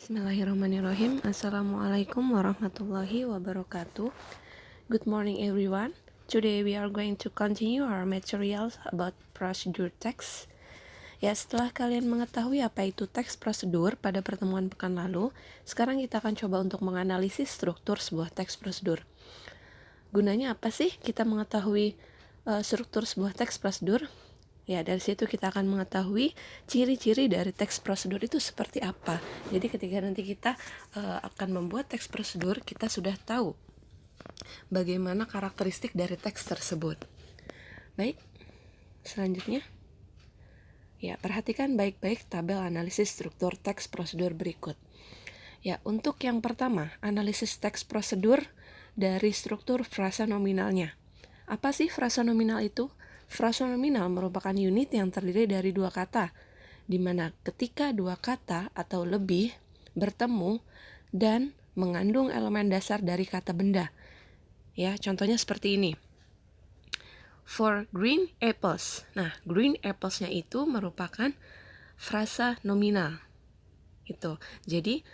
Bismillahirrahmanirrahim. Assalamualaikum warahmatullahi wabarakatuh. Good morning everyone. Today we are going to continue our materials about procedure text. Ya, setelah kalian mengetahui apa itu teks prosedur pada pertemuan pekan lalu, sekarang kita akan coba untuk menganalisis struktur sebuah teks prosedur. Gunanya apa sih kita mengetahui struktur sebuah teks prosedur? Ya, dari situ kita akan mengetahui ciri-ciri dari teks prosedur itu seperti apa. Jadi ketika nanti kita akan membuat teks prosedur, kita sudah tahu bagaimana karakteristik dari teks tersebut. Baik, selanjutnya. Ya, perhatikan baik-baik tabel analisis struktur teks prosedur berikut. Ya, untuk yang pertama, analisis teks prosedur dari struktur frasa nominalnya. Apa sih frasa nominal itu? Frasa nominal merupakan unit yang terdiri dari dua kata, di mana ketika dua kata atau lebih bertemu dan mengandung elemen dasar dari kata benda. Ya, contohnya seperti ini. For green apples. Nah, green apples-nya itu merupakan frasa nominal. Gitu. Jadi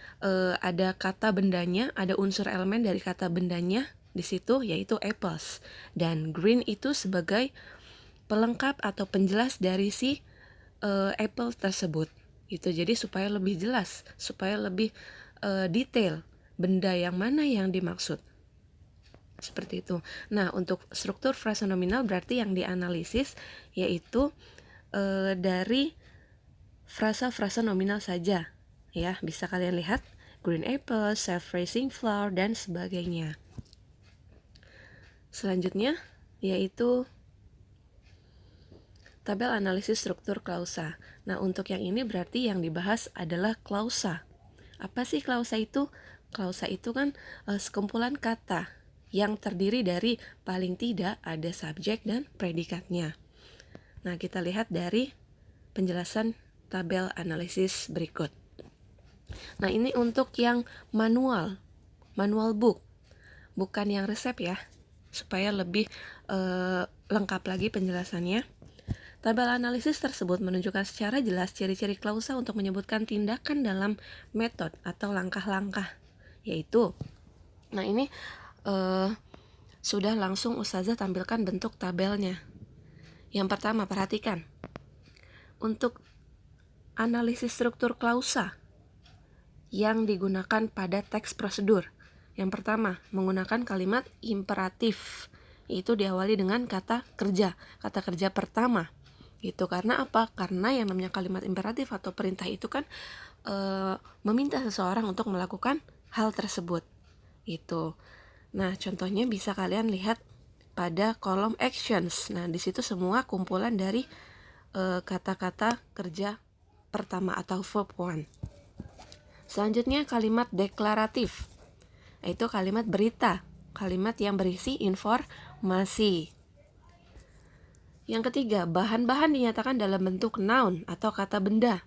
ada kata bendanya, ada unsur elemen dari kata bendanya di situ, yaitu apples. Dan green itu sebagai pelengkap atau penjelas dari si apple tersebut. Gitu. Jadi supaya lebih jelas, supaya lebih detail benda yang mana yang dimaksud. Seperti itu. Nah, untuk struktur frasa nominal berarti yang dianalisis yaitu dari frasa-frasa nominal saja. Ya, bisa kalian lihat green apple, self-raising flower, dan sebagainya. Selanjutnya yaitu tabel analisis struktur klausa. Nah, untuk yang ini berarti yang dibahas adalah klausa. Apa sih klausa itu? Klausa itu kan sekumpulan kata yang terdiri dari paling tidak ada subjek dan predikatnya. Nah, kita lihat dari penjelasan tabel analisis berikut. Nah, ini untuk yang manual book, bukan yang resep ya, supaya lebih lengkap lagi penjelasannya. Tabel analisis tersebut menunjukkan secara jelas ciri-ciri klausa untuk menyebutkan tindakan dalam metode atau langkah-langkah, yaitu, nah ini sudah langsung Ustazah tampilkan bentuk tabelnya. Yang pertama, perhatikan. Untuk analisis struktur klausa yang digunakan pada teks prosedur. Yang pertama, menggunakan kalimat imperatif. Itu diawali dengan kata kerja pertama. Gitu. Karena apa? Karena yang namanya kalimat imperatif atau perintah itu kan meminta seseorang untuk melakukan hal tersebut. Gitu. Nah, contohnya bisa kalian lihat pada kolom actions. Nah, di situ semua kumpulan dari kata-kata kerja pertama atau verb one. Selanjutnya kalimat deklaratif, yaitu kalimat berita, kalimat yang berisi informasi. Yang ketiga, bahan-bahan dinyatakan dalam bentuk noun atau kata benda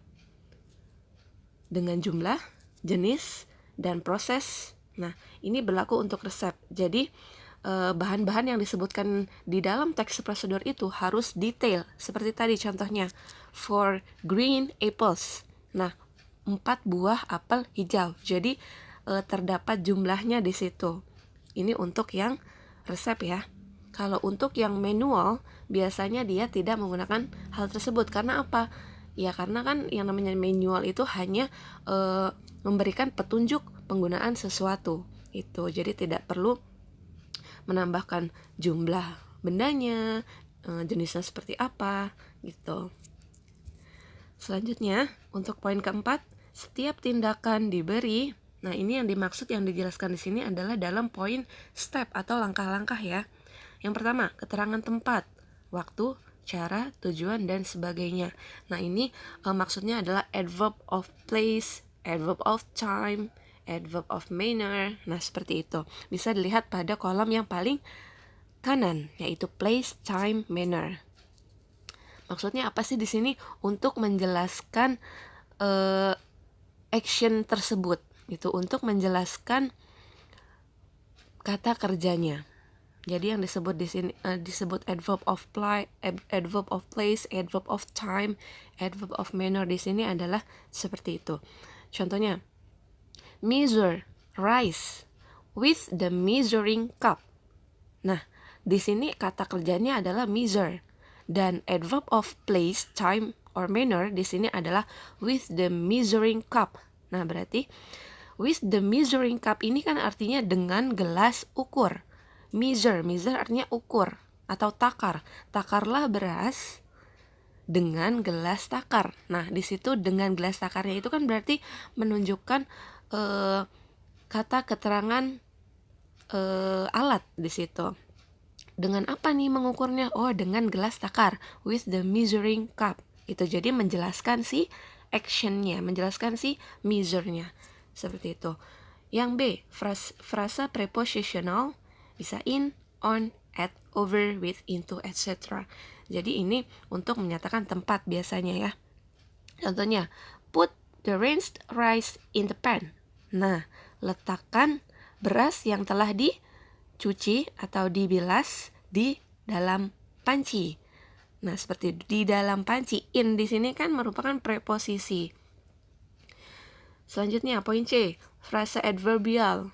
dengan jumlah, jenis, dan proses. Nah, ini berlaku untuk resep. Jadi, bahan-bahan yang disebutkan di dalam teks prosedur itu harus detail. Seperti tadi contohnya, for green apples. Nah, 4 buah apel hijau. Jadi, terdapat jumlahnya di situ. Ini untuk yang resep ya. Kalau untuk yang manual, biasanya dia tidak menggunakan hal tersebut. Karena apa? Ya karena kan yang namanya manual itu hanya memberikan petunjuk penggunaan sesuatu. Itu. Jadi tidak perlu menambahkan jumlah bendanya, jenisnya seperti apa, gitu. Selanjutnya, untuk poin keempat, setiap tindakan diberi. Nah, ini yang dimaksud yang dijelaskan di sini adalah dalam poin step atau langkah-langkah ya. Yang pertama, keterangan tempat, waktu, cara, tujuan, dan sebagainya. Nah, ini maksudnya adalah adverb of place, adverb of time, adverb of manner. Nah, seperti itu. Bisa dilihat pada kolom yang paling kanan, yaitu place, time, manner. Maksudnya apa sih di sini? Untuk menjelaskan action tersebut, gitu. Untuk menjelaskan kata kerjanya. Jadi yang disebut di sini disebut adverb of place, adverb of time, adverb of manner di sini adalah seperti itu. Contohnya, measure rice with the measuring cup. Nah, di sini kata kerjanya adalah measure dan adverb of place, time, or manner di sini adalah with the measuring cup. Nah, berarti with the measuring cup ini kan artinya dengan gelas ukur. Measure artinya ukur atau takar. Takarlah beras dengan gelas takar. Nah, di situ dengan gelas takarnya itu kan berarti menunjukkan kata keterangan alat di situ. Dengan apa nih mengukurnya? Oh, dengan gelas takar, with the measuring cup. Itu jadi menjelaskan si actionnya, menjelaskan si measure-nya. Seperti itu. Yang B, frasa prepositional bisa in, on, at, over, with, into, etc. Jadi ini untuk menyatakan tempat biasanya ya. Contohnya, put the rinsed rice in the pan. Nah, letakkan beras yang telah dicuci atau dibilas di dalam panci. Nah, seperti di dalam panci. In di sini kan merupakan preposisi. Selanjutnya, poin C, frasa adverbial.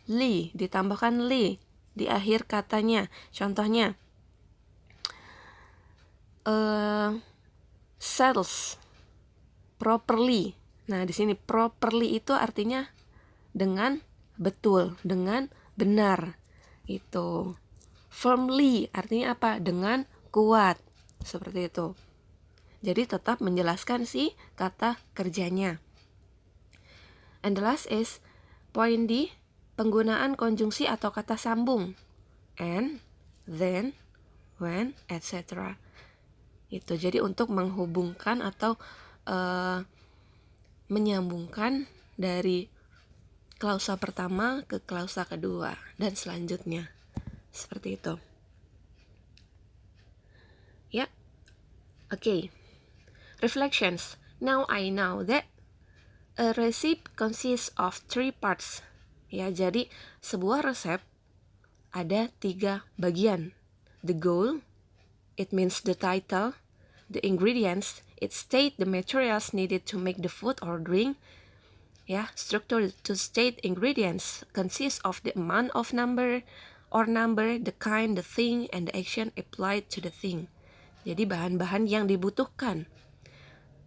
Li, ditambahkan li di akhir katanya. Contohnya, sells properly. Nah, di sini properly itu artinya dengan betul, dengan benar. Itu. Firmly artinya apa? Dengan kuat. Seperti itu. Jadi tetap menjelaskan si kata kerjanya. And the last is poin D, penggunaan konjungsi atau kata sambung. And, then, when, etc. Itu jadi untuk menghubungkan atau menyambungkan dari klausa pertama ke klausa kedua dan selanjutnya. Seperti itu. Ya. Okay. Reflections. Now I know that a recipe consists of 3 parts. Ya, jadi sebuah resep ada 3 bagian. The goal, it means the title. The ingredients, it state the materials needed to make the food or drink. Ya, structure to state ingredients consists of the amount of number, the kind, the thing, and the action applied to the thing. Jadi bahan-bahan yang dibutuhkan.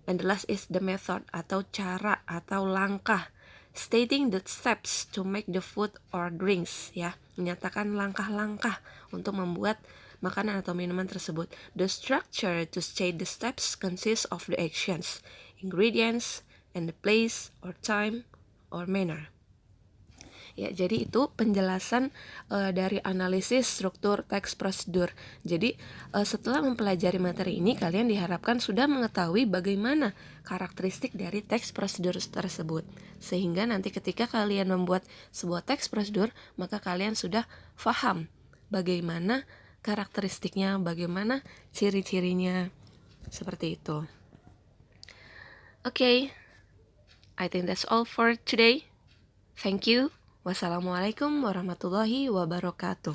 And the last is the method atau cara atau langkah. Stating the steps to make the food or drinks, ya, menyatakan langkah-langkah untuk membuat makanan atau minuman tersebut. The structure to state the steps consists of the actions, ingredients, and the place or time or manner. Ya, jadi itu penjelasan dari analisis struktur teks prosedur. Jadi setelah mempelajari materi ini, kalian diharapkan sudah mengetahui bagaimana karakteristik dari teks prosedur tersebut. Sehingga nanti ketika kalian membuat sebuah teks prosedur, maka kalian sudah paham bagaimana karakteristiknya, bagaimana ciri-cirinya, seperti itu. Okay, I think that's all for today. Thank you. Wassalamualaikum warahmatullahi wabarakatuh.